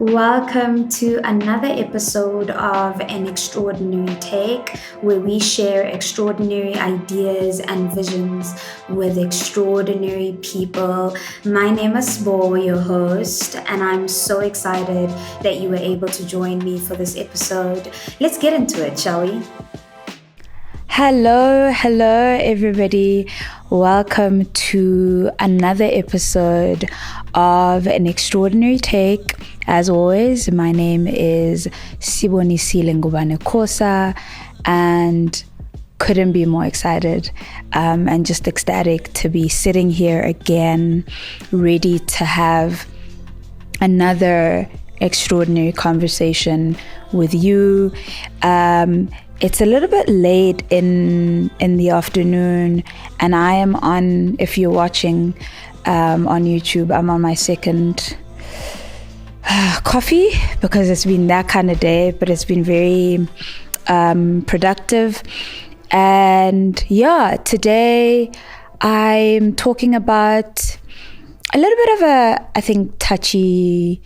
Welcome to another episode of An Extraordinary Take, where we share extraordinary ideas and visions with extraordinary people. My name is Bo, your host, and I'm so excited that you were able to join me for this episode. Let's get into it, shall we? Hello, everybody. Welcome to another episode of An Extraordinary Take. As always, my name is Sibonisile Ngubane Kosa, and couldn't be more excited and just ecstatic to be sitting here again, ready to have another extraordinary conversation with you. It's a little bit late in the afternoon, and I am on, if you're watching on YouTube, I'm on my second coffee because it's been that kind of day, but it's been very productive. And yeah, today I'm talking about a little bit of a, I think, touchy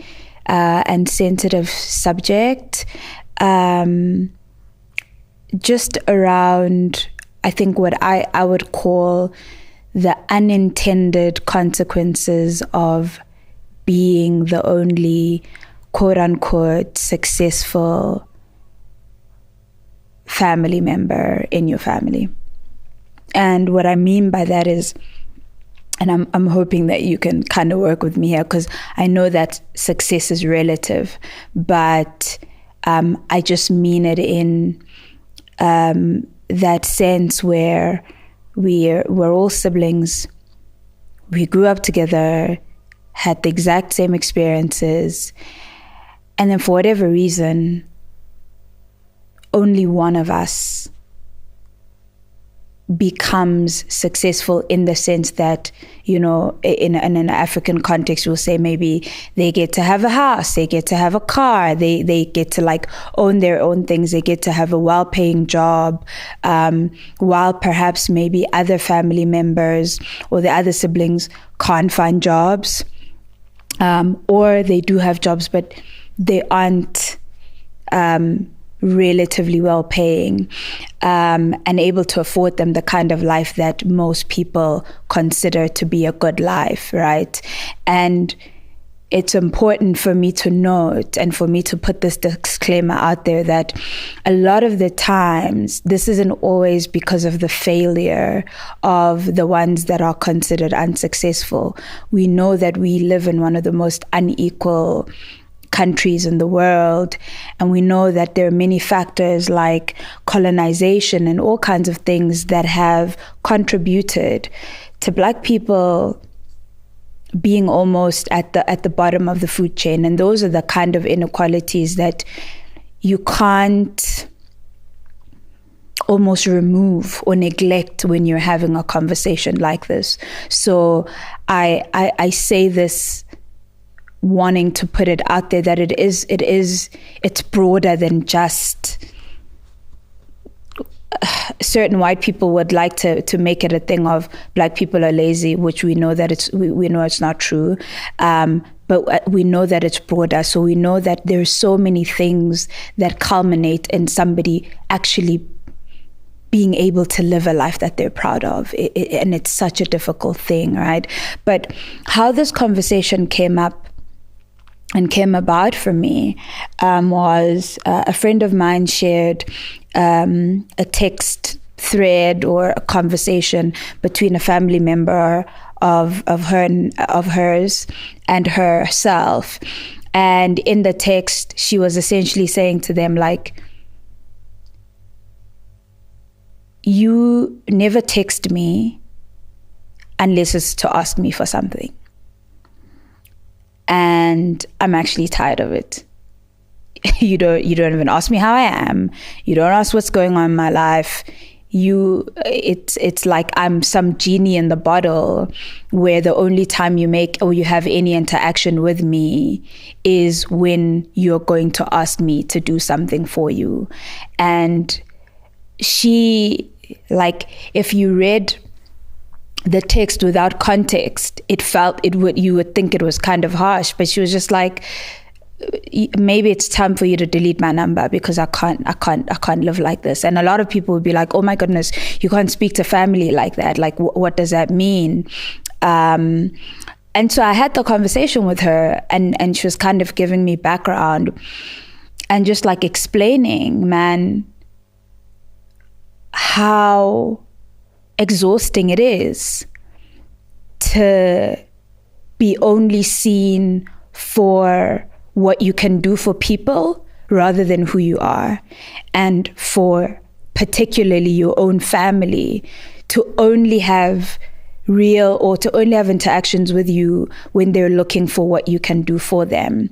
and sensitive subject. Just around, I think, what I would call the unintended consequences of being the only quote-unquote successful family member in your family. And what I mean by that is, and I'm hoping that you can kind of work with me here, because I know that success is relative, but I just mean it in that sense where we're all siblings. We grew up together, had the exact same experiences, and then for whatever reason, only one of us becomes successful in the sense that, you know, in an African context, we'll say maybe they get to have a house, they get to have a car, they get to like own their own things, they get to have a well-paying job, while perhaps maybe other family members or the other siblings can't find jobs, or they do have jobs, but they aren't relatively well paying, and able to afford them the kind of life that most people consider to be a good life, right? And it's important for me to note and for me to put this disclaimer out there that a lot of the times this isn't always because of the failure of the ones that are considered unsuccessful. We know that we live in one of the most unequal countries in the world, and we know that there are many factors like colonization and all kinds of things that have contributed to Black people being almost at the bottom of the food chain. And those are the kind of inequalities that you can't almost remove or neglect when you're having a conversation like this. So I say this wanting to put it out there that it's broader than just certain white people would like to make it a thing of Black people are lazy, which we know that we know it's not true, but we know that it's broader. So we know that there's so many things that culminate in somebody actually being able to live a life that they're proud of, and it's such a difficult thing, right? But how this conversation came up and came about for me was a friend of mine shared a text thread or a conversation between a family member of hers and herself. And in the text, she was essentially saying to them, like, you never text me unless it's to ask me for something. And I'm actually tired of it. You don't even ask me how I am. You don't ask what's going on in my life. It's like I'm some genie in the bottle where the only time you make or you have any interaction with me is when you're going to ask me to do something for you. And she, like, if you read the text without context, you would think it was kind of harsh, but she was just like, maybe it's time for you to delete my number because I can't live like this. And a lot of people would be like, oh my goodness, you can't speak to family like that. Like, what does that mean? And so I had the conversation with her, and she was kind of giving me background and just like explaining, man, how exhausting it is to be only seen for what you can do for people rather than who you are, and for particularly your own family to only have interactions with you when they're looking for what you can do for them.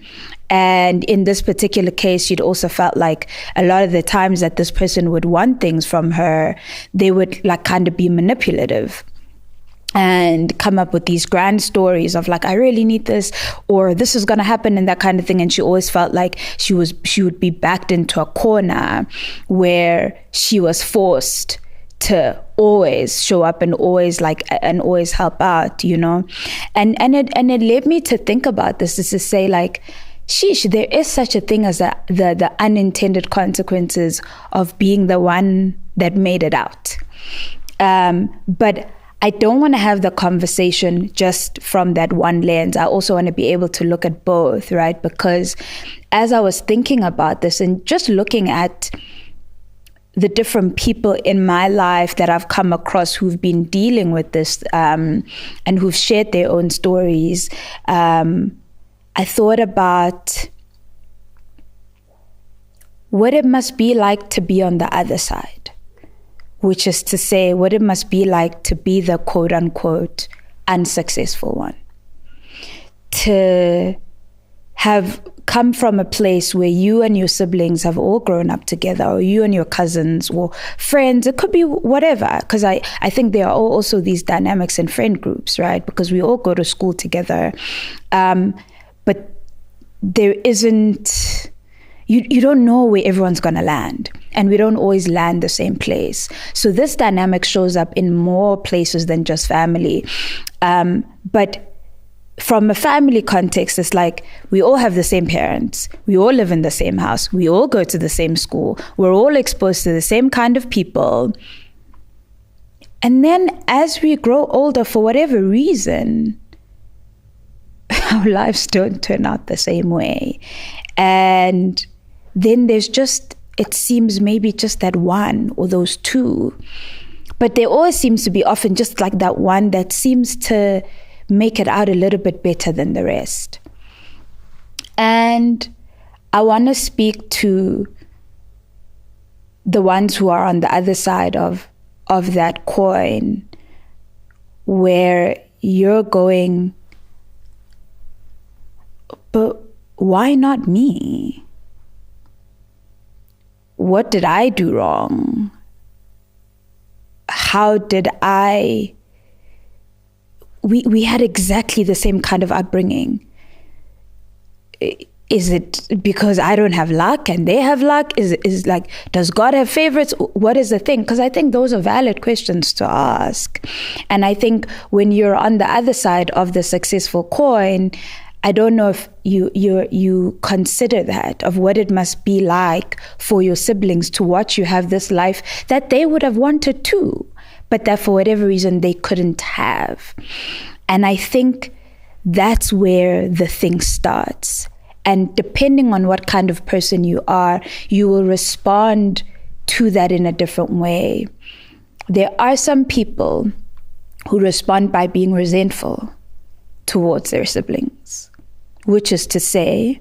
And in this particular case, she'd also felt like a lot of the times that this person would want things from her, they would like kind of be manipulative and come up with these grand stories of like, I really need this, or this is going to happen, and that kind of thing. And she always felt like she would be backed into a corner where she was forced to always show up and always help out, you know. And it led me to think about this, is to say like, sheesh, there is such a thing as the unintended consequences of being the one that made it out. But I don't want to have the conversation just from that one lens. I also want to be able to look at both, right? Because as I was thinking about this and just looking at the different people in my life that I've come across who've been dealing with this and who've shared their own stories, I thought about what it must be like to be on the other side, which is to say what it must be like to be the quote unquote unsuccessful one, to have come from a place where you and your siblings have all grown up together, or you and your cousins or friends, it could be whatever, because I think there are also these dynamics in friend groups, right? Because we all go to school together. But there isn't, you don't know where everyone's going to land, and we don't always land the same place. So this dynamic shows up in more places than just family. But from a family context, it's like we all have the same parents, we all live in the same house, we all go to the same school, we're all exposed to the same kind of people. And then as we grow older, for whatever reason, our lives don't turn out the same way. And then there's just, it seems maybe just that one or those two. But there always seems to be often just like that one that seems to make it out a little bit better than the rest. And I want to speak to the ones who are on the other side of that coin, where you're going, but why not me? What did I do wrong? How did we had exactly the same kind of upbringing. Is it because I don't have luck and they have luck? Is like, does God have favorites? What is the thing? Because I think those are valid questions to ask. And I think when you're on the other side of the successful coin, I don't know if you consider that, of what it must be like for your siblings to watch you have this life that they would have wanted too, but that for whatever reason they couldn't have. And I think that's where the thing starts. And depending on what kind of person you are, you will respond to that in a different way. There are some people who respond by being resentful towards their siblings, which is to say,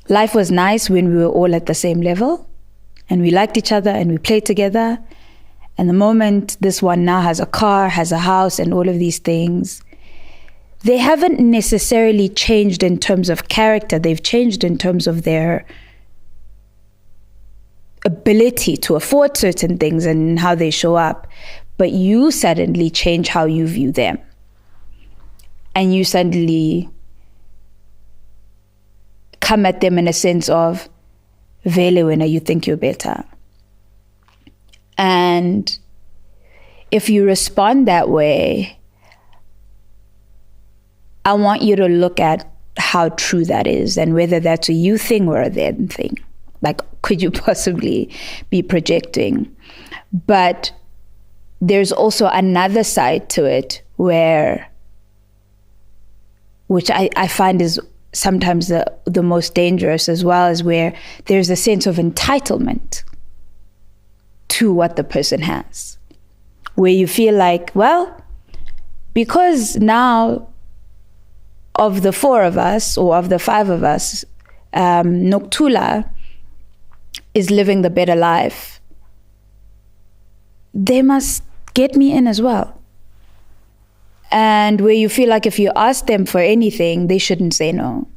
life was nice when we were all at the same level and we liked each other and we played together. And the moment this one now has a car, has a house, and all of these things, they haven't necessarily changed in terms of character. They've changed in terms of their ability to afford certain things and how they show up. But you suddenly change how you view them. And you suddenly come at them in a sense of, vele wena, you think you're better. And if you respond that way, I want you to look at how true that is and whether that's a you thing or a them thing. Like, could you possibly be projecting? But there's also another side to it which I find is sometimes the most dangerous as well, is where there's a sense of entitlement to what the person has, where you feel like, well, because now of the 4 of us or of the 5 of us, Noktula is living the better life, they must get me in as well. And where you feel like if you ask them for anything, they shouldn't say no,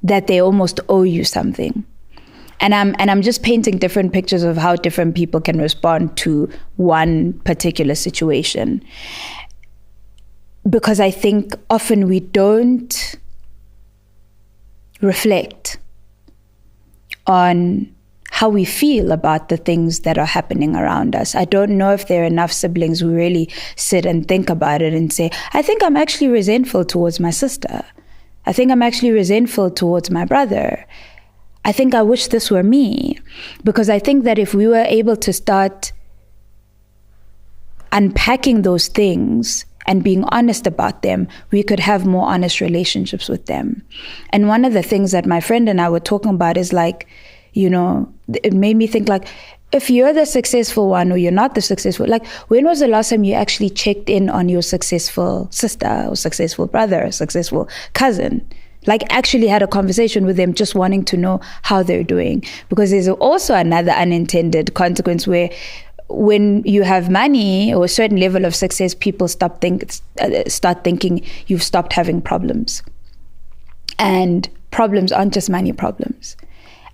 that they almost owe you something. And I'm just painting different pictures of how different people can respond to one particular situation. Because I think often we don't reflect on how we feel about the things that are happening around us. I don't know if there are enough siblings who really sit and think about it and say, I think I'm actually resentful towards my sister. I think I'm actually resentful towards my brother. I think I wish this were me. Because I think that if we were able to start unpacking those things and being honest about them, we could have more honest relationships with them. And one of the things that my friend and I were talking about is like, you know, it made me think like, if you're the successful one or you're not the successful, like when was the last time you actually checked in on your successful sister or successful brother or successful cousin? Like actually had a conversation with them, just wanting to know how they're doing. Because there's also another unintended consequence where when you have money or a certain level of success, people start thinking you've stopped having problems. And problems aren't just money problems.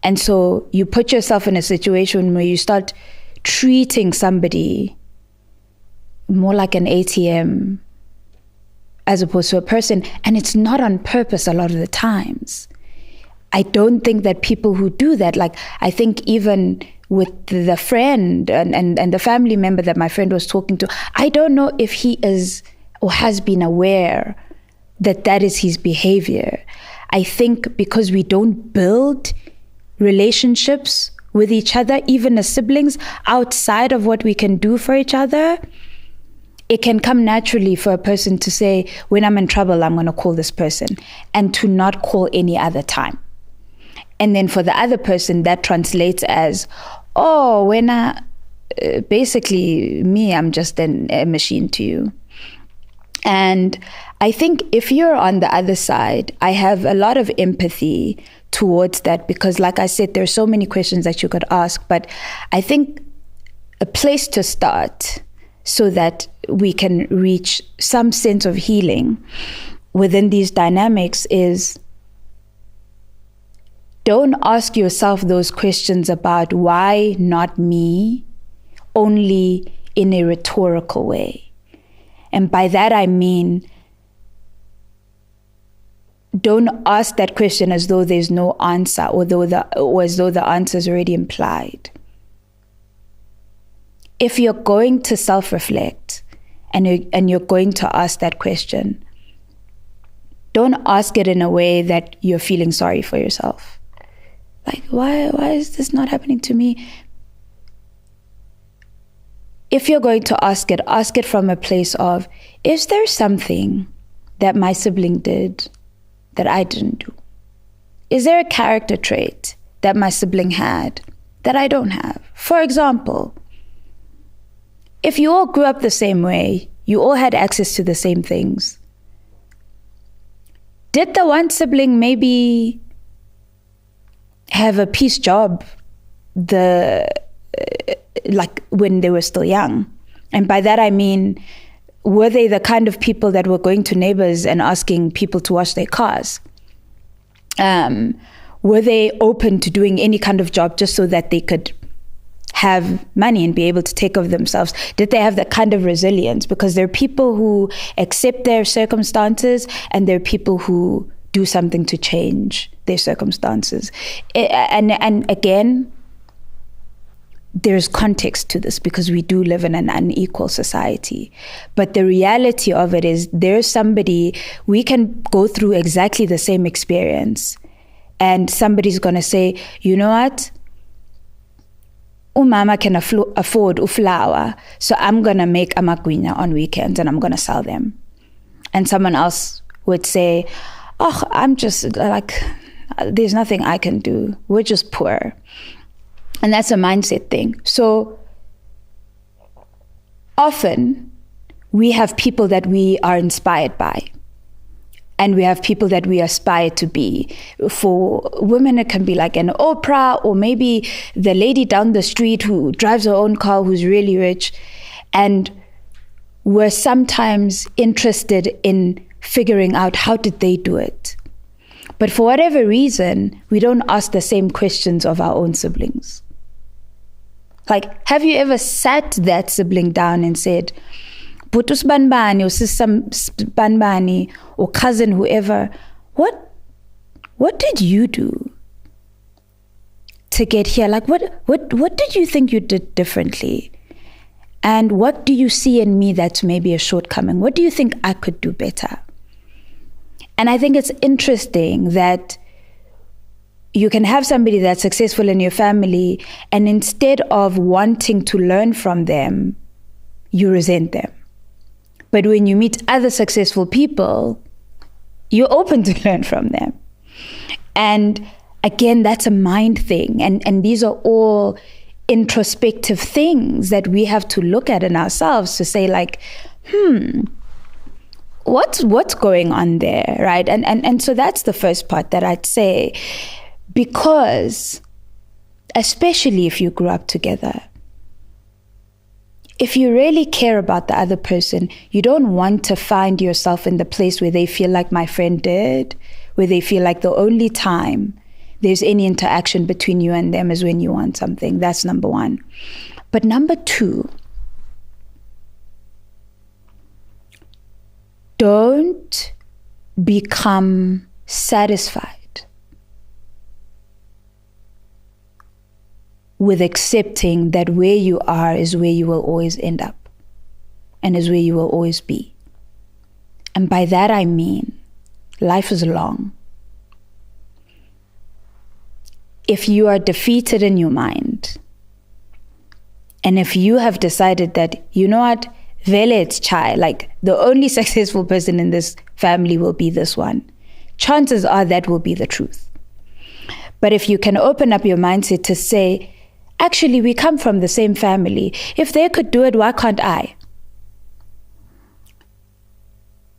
And so you put yourself in a situation where you start treating somebody more like an ATM as opposed to a person. And it's not on purpose a lot of the times. I don't think that people who do that, like I think even with the friend and the family member that my friend was talking to, I don't know if he is or has been aware that that is his behavior. I think because we don't build relationships with each other, even as siblings, outside of what we can do for each other, it can come naturally for a person to say, when I'm in trouble, I'm going to call this person, and to not call any other time. And then for the other person, that translates as, oh, basically me, I'm just a machine to you. And I think if you're on the other side, I have a lot of empathy towards that, because like I said, there's so many questions that you could ask, but I think a place to start so that we can reach some sense of healing within these dynamics is, don't ask yourself those questions about why not me only in a rhetorical way. And by that I mean, don't ask that question as though there's no answer, or as though the answer is already implied. If you're going to self-reflect and you're going to ask that question, don't ask it in a way that you're feeling sorry for yourself. Like, why is this not happening to me? If you're going to ask it from a place of, is there something that my sibling did that I didn't do? Is there a character trait that my sibling had that I don't have? For example, if you all grew up the same way, you all had access to the same things, did the one sibling maybe have a piece job like when they were still young? And by that I mean, were they the kind of people that were going to neighbors and asking people to wash their cars? Were they open to doing any kind of job just so that they could have money and be able to take care of themselves? Did they have that kind of resilience? Because there are people who accept their circumstances and there are people who do something to change their circumstances. And again, there's context to this because we do live in an unequal society. But the reality of it is there's somebody, we can go through exactly the same experience and somebody's going to say, you know what? Umama can afford uflour, so I'm going to make amagwinya on weekends and I'm going to sell them. And someone else would say, oh, I'm just like, there's nothing I can do. We're just poor. And that's a mindset thing. So often we have people that we are inspired by. And we have people that we aspire to be. For women, it can be like an Oprah, or maybe the lady down the street who drives her own car, who's really rich. And we're sometimes interested in figuring out how did they do it. But for whatever reason, we don't ask the same questions of our own siblings. Like, have you ever sat that sibling down and said, Butus Banbani or Sis Banbani or cousin, whoever, what did you do to get here? Like, what did you think you did differently? And what do you see in me that's maybe a shortcoming? What do you think I could do better? And I think it's interesting that you can have somebody that's successful in your family, and instead of wanting to learn from them, you resent them. But when you meet other successful people, you're open to learn from them. And again, that's a mind thing. And these are all introspective things that we have to look at in ourselves to say like, what's going on there, right? And so that's the first part that I'd say, because especially if you grew up together, if you really care about the other person, you don't want to find yourself in the place where they feel like my friend did, where they feel like the only time there's any interaction between you and them is when you want something. That's number one. But number two, don't become satisfied with accepting that where you are is where you will always end up and is where you will always be. And by that I mean, life is long. If you are defeated in your mind, and if you have decided that, you know what, vele it's chai, like the only successful person in this family will be this one, chances are that will be the truth. But if you can open up your mindset to say, actually, we come from the same family. If they could do it, why can't I?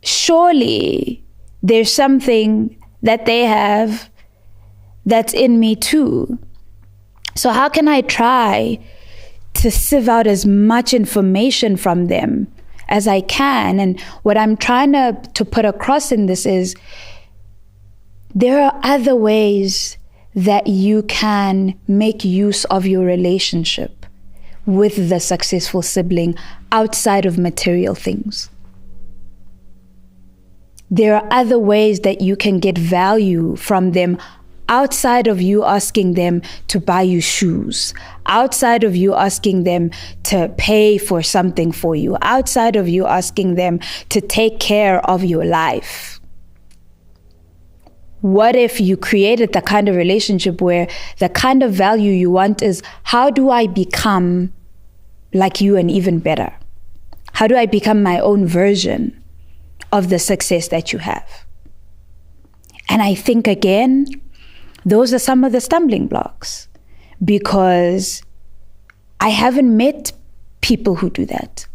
Surely there's something that they have that's in me too. So how can I try to sieve out as much information from them as I can? And what I'm trying to put across in this is there are other ways that you can make use of your relationship with the successful sibling outside of material things. There are other ways that you can get value from them outside of you asking them to buy you shoes, outside of you asking them to pay for something for you, outside of you asking them to take care of your life. What if you created the kind of relationship where the kind of value you want is, how do I become like you and even better? How do I become my own version of the success that you have? And I think, again, those are some of the stumbling blocks, because I haven't met people who do that,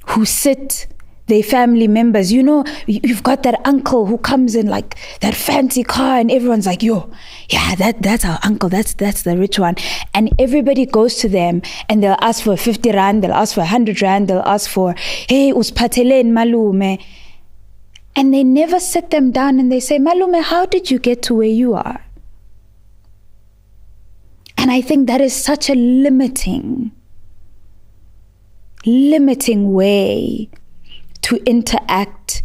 who sit their family members, you know, you've got that uncle who comes in like that fancy car and everyone's like, yo, yeah, that's our uncle, that's the rich one. And everybody goes to them and they'll ask for 50 rand, they'll ask for 100 rand, they'll ask for, hey, uspatelen malume. And they never sit them down and they say, malume, how did you get to where you are? And I think that is such a limiting way to interact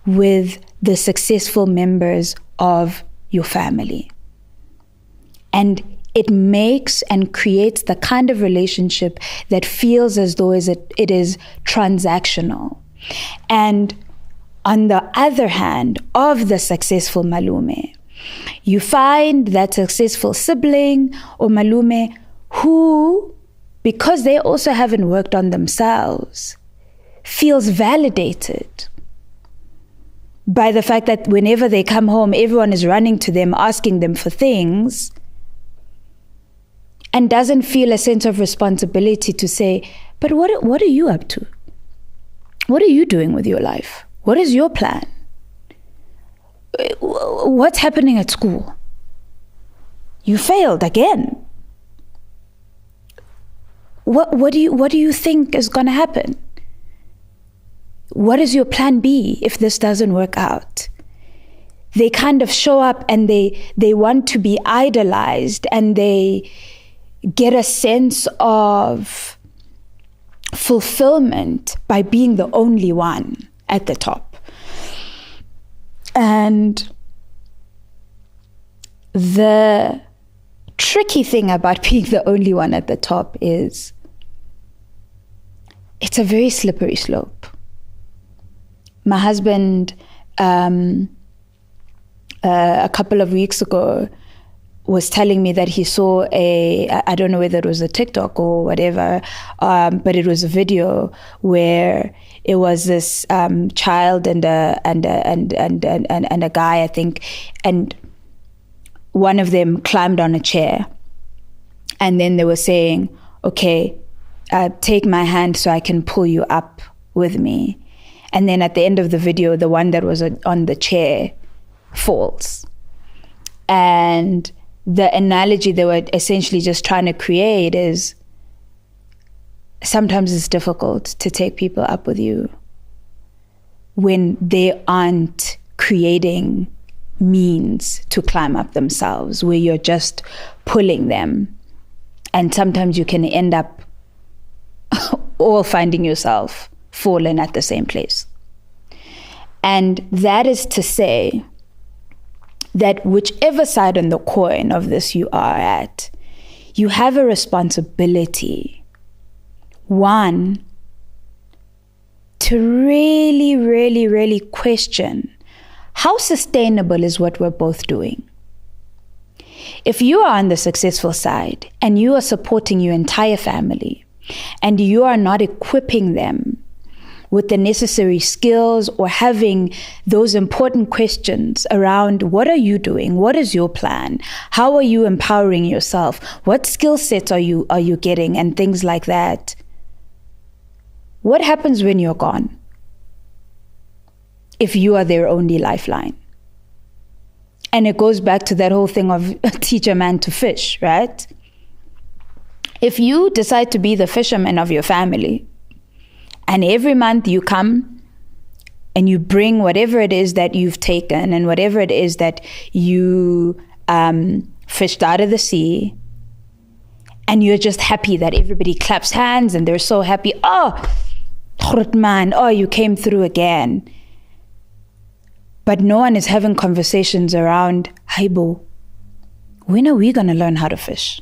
with the successful members of your family. And it makes and creates the kind of relationship that feels as though it is transactional. And on the other hand, of the successful malume, you find that successful sibling or malume who, because they also haven't worked on themselves, feels validated by the fact that whenever they come home, everyone is running to them, asking them for things, and doesn't feel a sense of responsibility to say, but what are you up to? What are you doing with your life? What is your plan? What's happening at school? You failed again. What do you think is going to happen? What is your plan B if this doesn't work out? They kind of show up and they want to be idolized, and they get a sense of fulfillment by being the only one at the top. And the tricky thing about being the only one at the top is it's a very slippery slope. My husband, a couple of weeks ago, was telling me that he saw I don't know whether it was a TikTok or whatever, but it was a video where it was this child and a guy, I think, and one of them climbed on a chair, and then they were saying, okay, take my hand so I can pull you up with me. And then at the end of the video, the one that was on the chair falls. And the analogy they were essentially just trying to create is sometimes it's difficult to take people up with you when they aren't creating means to climb up themselves, where you're just pulling them. And sometimes you can end up all finding yourself fallen at the same place. And that is to say that whichever side on the coin of this you are at, you have a responsibility, one, to really, really, really question how sustainable is what we're both doing. If you are on the successful side and you are supporting your entire family and you are not equipping them with the necessary skills or having those important questions around what are you doing? What is your plan? How are you empowering yourself? What skill sets are you getting? And things like that. What happens when you're gone? If you are their only lifeline. And it goes back to that whole thing of teach a man to fish, right? If you decide to be the fisherman of your family, and every month you come and you bring whatever it is that you've taken and whatever it is that you fished out of the sea, and you're just happy that everybody claps hands and they're so happy. Oh, man, oh, you came through again. But no one is having conversations around, Haibo, when are we going to learn how to fish?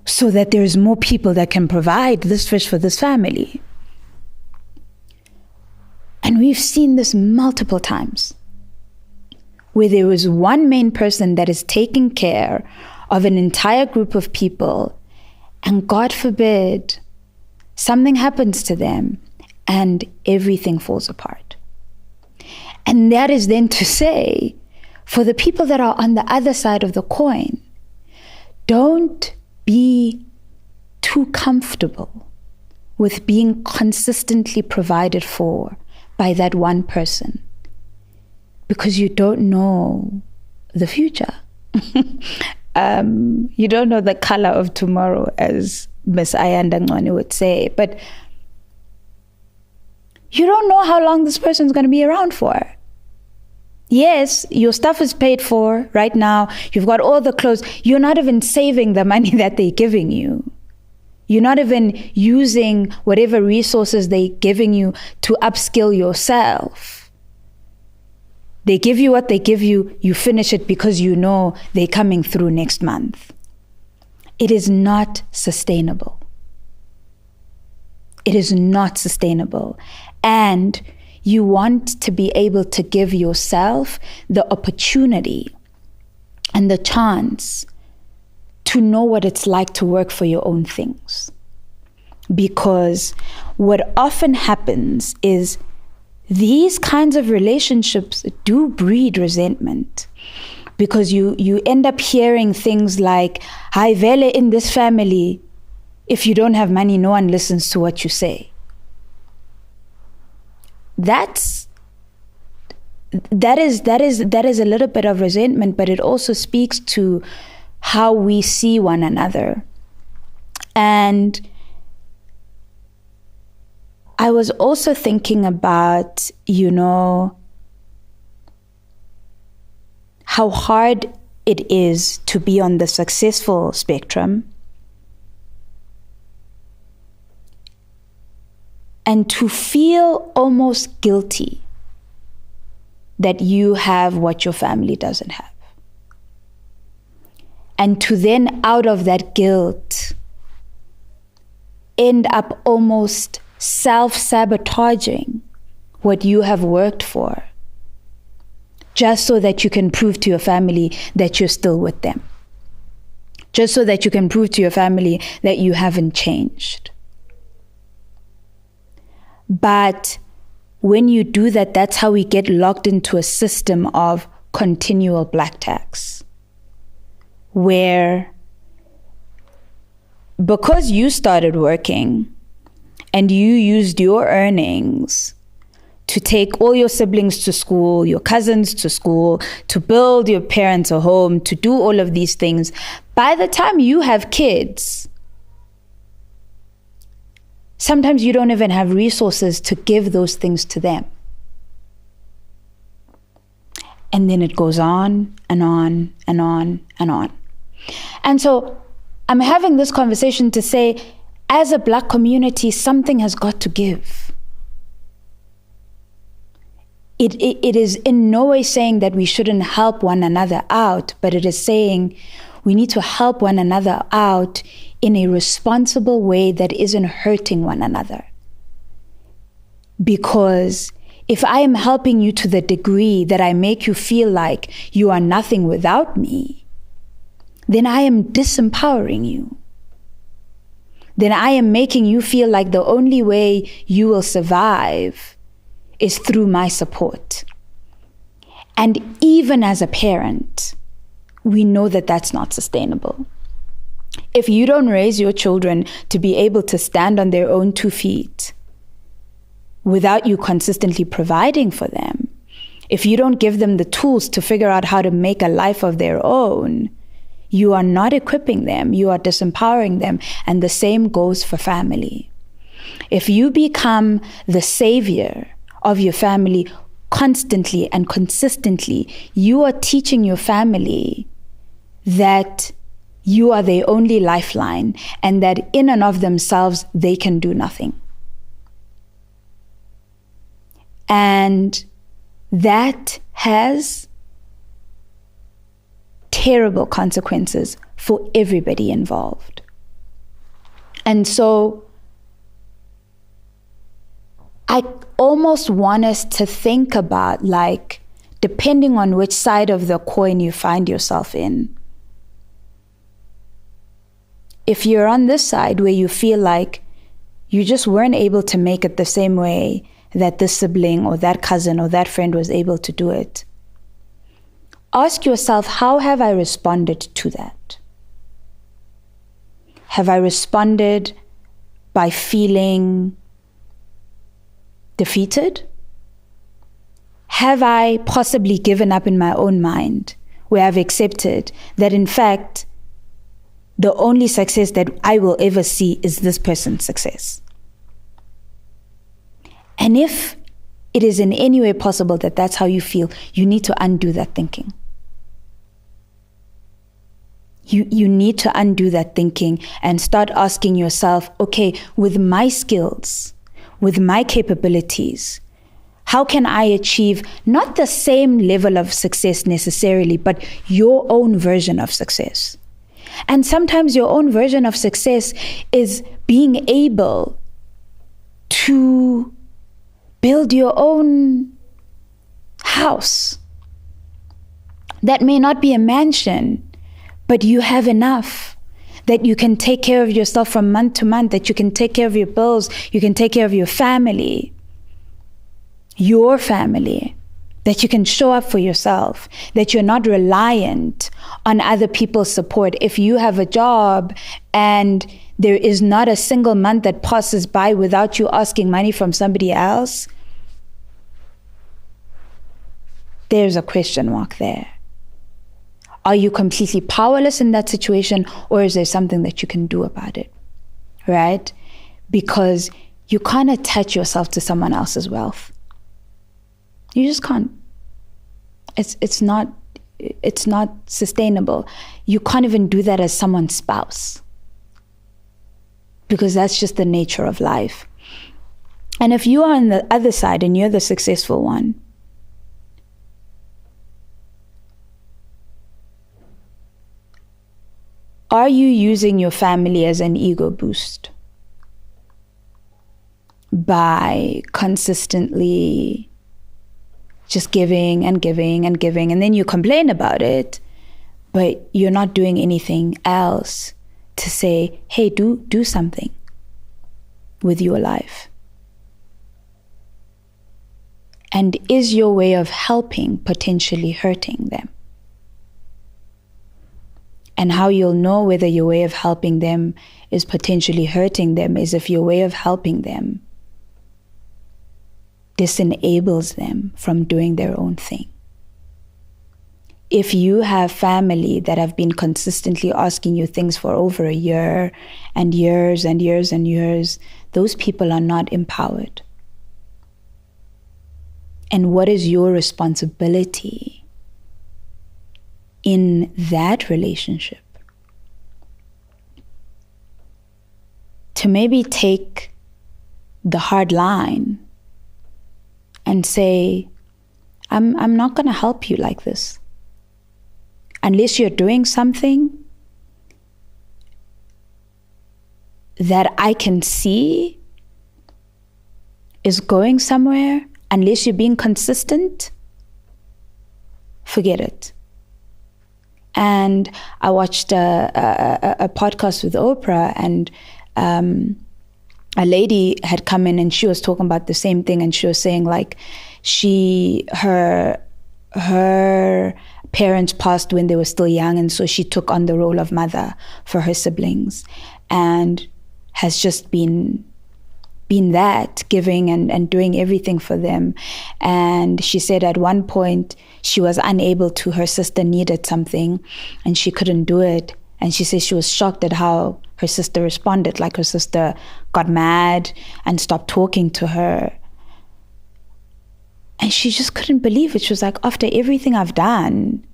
So that there's more people that can provide this fish for this family. And we've seen this multiple times, where there was one main person that is taking care of an entire group of people, and God forbid, something happens to them and everything falls apart. And that is then to say, for the people that are on the other side of the coin, don't be too comfortable with being consistently provided for by that one person, because you don't know the future. You don't know the color of tomorrow, as Miss Ayanda Ngwane would say, but you don't know how long this person's going to be around for. Yes, your stuff is paid for right now. You've got all the clothes. You're not even saving the money that they're giving you. You're not even using whatever resources they're giving you to upskill yourself. They give you what they give you, you finish it because you know they're coming through next month. It is not sustainable. It is not sustainable. And you want to be able to give yourself the opportunity and the chance to know what it's like to work for your own things. Because what often happens is these kinds of relationships do breed resentment, because you end up hearing things like, "Hi vele, in this family, if you don't have money, no one listens to what you say." That is a little bit of resentment, but it also speaks to how we see one another. And I was also thinking about, how hard it is to be on the successful spectrum and to feel almost guilty that you have what your family doesn't have. And to then, out of that guilt, end up almost self-sabotaging what you have worked for, just so that you can prove to your family that you're still with them. Just so that you can prove to your family that you haven't changed. But when you do that, that's how we get locked into a system of continual black tax, where because you started working and you used your earnings to take all your siblings to school, your cousins to school, to build your parents a home, to do all of these things, by the time you have kids, sometimes you don't even have resources to give those things to them. And then it goes on and on and on and on. And so I'm having this conversation to say, as a Black community, something has got to give. It is in no way saying that we shouldn't help one another out, but it is saying we need to help one another out in a responsible way that isn't hurting one another. Because if I am helping you to the degree that I make you feel like you are nothing without me, then I am disempowering you. Then I am making you feel like the only way you will survive is through my support. And even as a parent, we know that that's not sustainable. If you don't raise your children to be able to stand on their own 2 feet without you consistently providing for them, if you don't give them the tools to figure out how to make a life of their own, you are not equipping them, you are disempowering them. And the same goes for family. If you become the savior of your family constantly and consistently, you are teaching your family that you are their only lifeline and that in and of themselves, they can do nothing. And that has terrible consequences for everybody involved. And so I almost want us to think about, like, depending on which side of the coin you find yourself in. If you're on this side where you feel like you just weren't able to make it the same way that this sibling or that cousin or that friend was able to do it, ask yourself, how have I responded to that? Have I responded by feeling defeated? Have I possibly given up in my own mind, where I've accepted that in fact, the only success that I will ever see is this person's success? And if it is in any way possible that that's how you feel, you need to undo that thinking. You need to undo that thinking and start asking yourself, okay, with my skills, with my capabilities, How can I achieve not the same level of success necessarily, but your own version of success? And sometimes your own version of success is being able to build your own house. That may not be a mansion, but you have enough that you can take care of yourself from month to month, that you can take care of your bills, you can take care of your family, that you can show up for yourself, that you're not reliant on other people's support. If you have a job and there is not a single month that passes by without you asking money from somebody else, there's a question mark there. Are you completely powerless in that situation, or is there something that you can do about it, right? Because you can't attach yourself to someone else's wealth. You just can't. It's not sustainable. You can't even do that as someone's spouse, because that's just the nature of life. And if you are on the other side and you're the successful one, are you using your family as an ego boost by consistently just giving and giving and giving, and then you complain about it, but you're not doing anything else to say, hey, do something with your life? And is your way of helping potentially hurting them? And how you'll know whether your way of helping them is potentially hurting them is if your way of helping them disenables them from doing their own thing. If you have family that have been consistently asking you things for over a year and years and years and years, those people are not empowered. And what is your responsibility in that relationship? To maybe take the hard line and say, I'm not going to help you like this. Unless you're doing something that I can see is going somewhere, unless you're being consistent, forget it. And I watched a podcast with Oprah, and a lady had come in and she was talking about the same thing, and she was saying like her parents passed when they were still young, and so she took on the role of mother for her siblings and has just been that, giving and doing everything for them. And she said at one point she was unable to, her sister needed something and she couldn't do it. And she says she was shocked at how her sister responded. Like her sister got mad and stopped talking to her. And she just couldn't believe it. She was like, after everything I've done,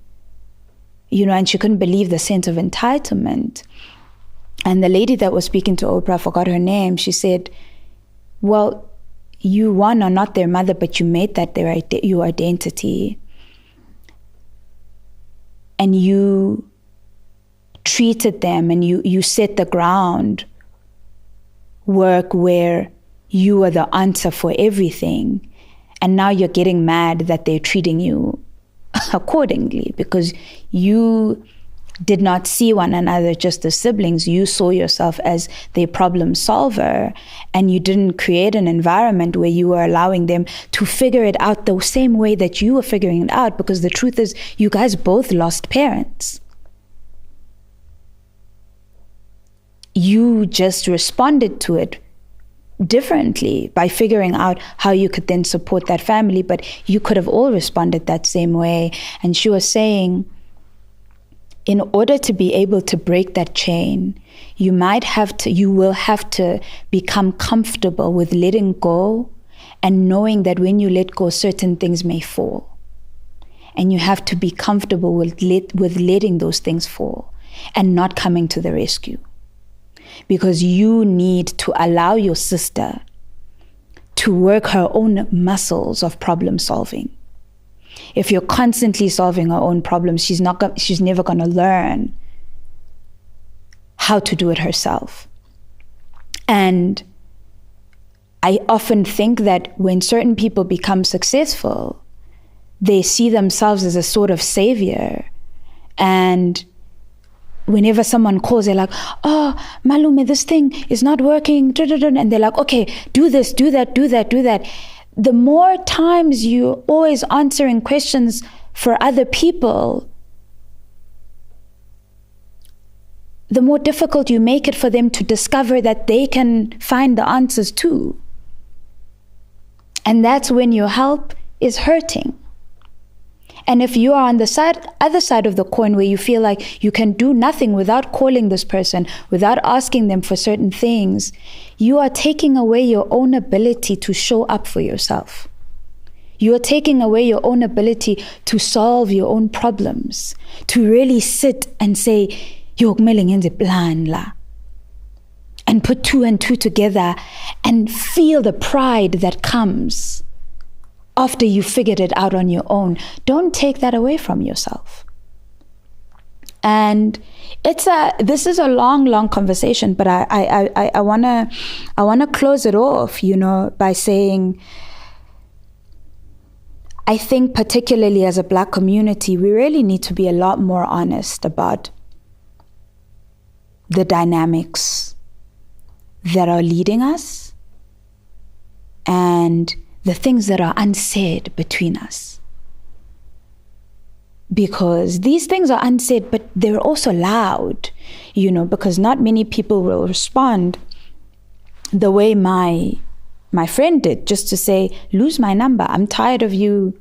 and she couldn't believe the sense of entitlement. And the lady that was speaking to Oprah, I forgot her name, she said, well, you are not their mother, but you made that your identity. And you treated them and you set the ground work where you are the answer for everything. And now you're getting mad that they're treating you accordingly because you did not see one another just as siblings. You saw yourself as their problem solver, and you didn't create an environment where you were allowing them to figure it out the same way that you were figuring it out, because the truth is you guys both lost parents. You just responded to it differently by figuring out how you could then support that family, but you could have all responded that same way. And she was saying, in order to be able to break that chain, you will have to become comfortable with letting go and knowing that when you let go, certain things may fall. And you have to be comfortable with letting those things fall and not coming to the rescue. Because you need to allow your sister to work her own muscles of problem solving. If you're constantly solving her own problems, she's never going to learn how to do it herself. And I often think that when certain people become successful, they see themselves as a sort of savior. And whenever someone calls, they're like, oh, Malume, this thing is not working. And they're like, okay, do this, do that, do that, do that. The more times you're always answering questions for other people, the more difficult you make it for them to discover that they can find the answers too. And that's when your help is hurting. And if you are on the other side of the coin where you feel like you can do nothing without calling this person, without asking them for certain things, you are taking away your own ability to show up for yourself. You are taking away your own ability to solve your own problems, to really sit and say, "Yo, kumele ngenze plan la," and put 2 and 2 together and feel the pride that comes after you figured it out on your own. Don't take that away from yourself. And this is a long conversation, but I wanna close it off, by saying, I think particularly as a Black community, we really need to be a lot more honest about the dynamics that are leading us and the things that are unsaid between us. Because these things are unsaid, but they're also loud, because not many people will respond the way my friend did, just to say, lose my number. I'm tired of you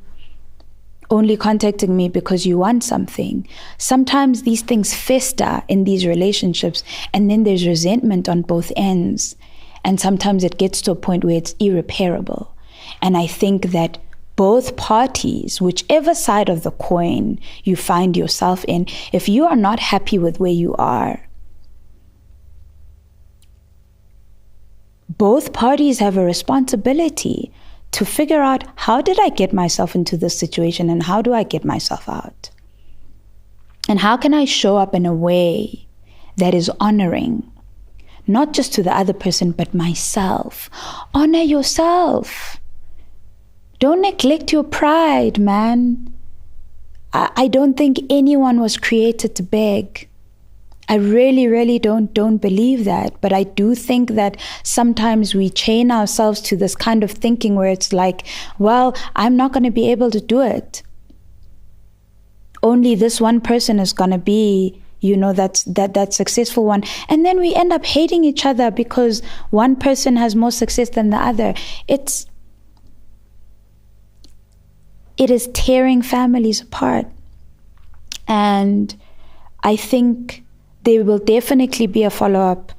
only contacting me because you want something. Sometimes these things fester in these relationships, and then there's resentment on both ends. And sometimes it gets to a point where it's irreparable. And I think that both parties, whichever side of the coin you find yourself in, if you are not happy with where you are, both parties have a responsibility to figure out, how did I get myself into this situation and how do I get myself out? And how can I show up in a way that is honoring, not just to the other person, but myself? Honor yourself. Don't neglect your pride, man. I don't think anyone was created to beg. I really don't believe that. But I do think that sometimes we chain ourselves to this kind of thinking where it's like, well, I'm not going to be able to do it. Only this one person is going to be, that successful one. And then we end up hating each other because one person has more success than the other. It is tearing families apart. And I think there will definitely be a follow-up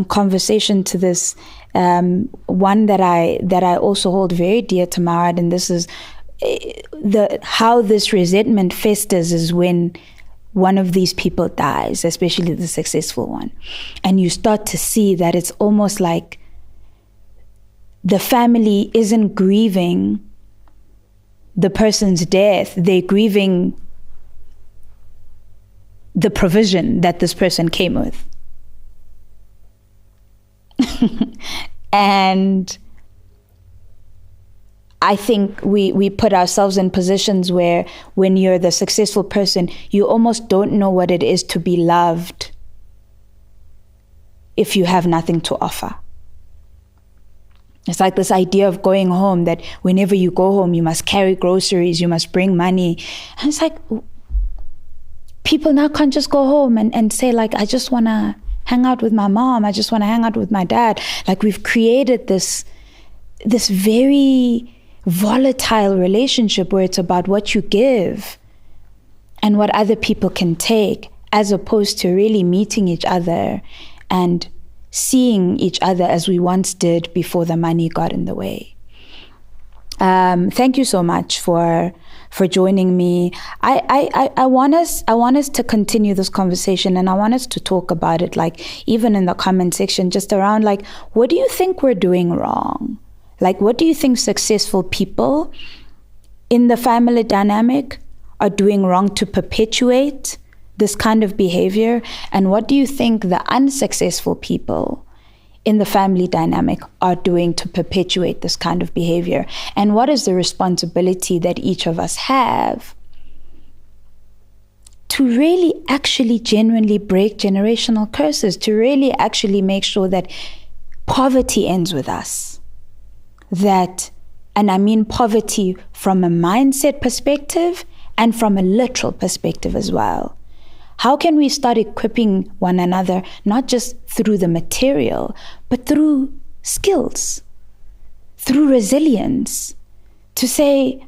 conversation to this. One that I also hold very dear to my heart, and this is how this resentment festers is when one of these people dies, especially the successful one. And you start to see that it's almost like the family isn't grieving the person's death, they're grieving the provision that this person came with. And I think we put ourselves in positions where when you're the successful person, you almost don't know what it is to be loved if you have nothing to offer. It's like this idea of going home, that whenever you go home, you must carry groceries, you must bring money. And it's like, people now can't just go home and say, like, I just want to hang out with my mom. I just want to hang out with my dad. Like, we've created this very volatile relationship where it's about what you give and what other people can take, as opposed to really meeting each other and seeing each other as we once did before the money got in the way. Thank you so much for joining me. I want us to continue this conversation, and I want us to talk about it, like even in the comment section, just around like, what do you think we're doing wrong? Like, what do you think successful people in the family dynamic are doing wrong to perpetuate this kind of behavior? And what do you think the unsuccessful people in the family dynamic are doing to perpetuate this kind of behavior? And what is the responsibility that each of us have to really actually genuinely break generational curses, to really actually make sure that poverty ends with us? And I mean poverty from a mindset perspective and from a literal perspective as well. How can we start equipping one another, not just through the material, but through skills, through resilience, to say,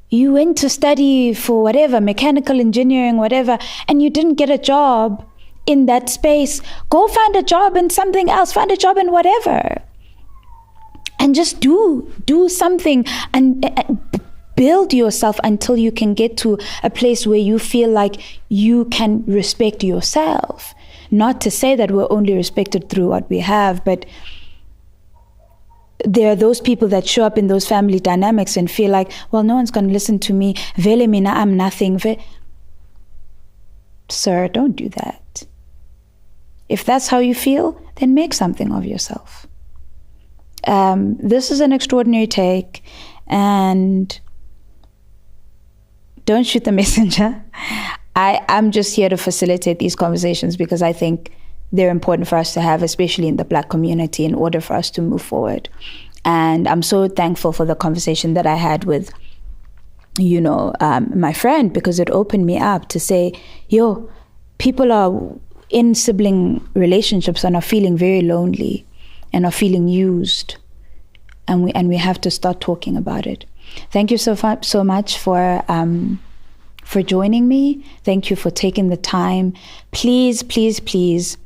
you went to study for whatever, mechanical engineering, whatever, and you didn't get a job in that space. Go find a job in something else, find a job in whatever. And just do something and build yourself until you can get to a place where you feel like you can respect yourself. Not to say that we're only respected through what we have, but there are those people that show up in those family dynamics and feel like, well, no one's going to listen to me. Vele mina, I'm nothing. Sir, don't do that. If that's how you feel, then make something of yourself. This is an extraordinary take, and don't shoot the messenger. I'm just here to facilitate these conversations because I think they're important for us to have, especially in the Black community, in order for us to move forward. And I'm so thankful for the conversation that I had with, my friend, because it opened me up to say, people are in sibling relationships and are feeling very lonely and are feeling used. And we have to start talking about it. Thank you so much for joining me. Thank you for taking the time. Please, please, please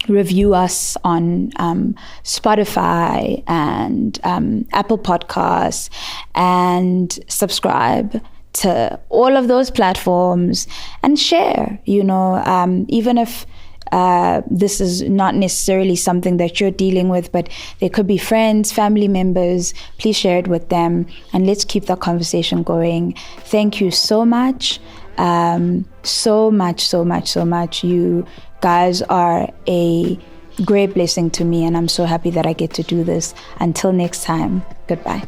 review us on Spotify and Apple Podcasts, and subscribe to all of those platforms and share, even if this is not necessarily something that you're dealing with, but there could be friends, family members. Please share it with them, and let's keep the conversation going. Thank you so much. So much. You guys are a great blessing to me, and I'm so happy that I get to do this. Until next time, goodbye.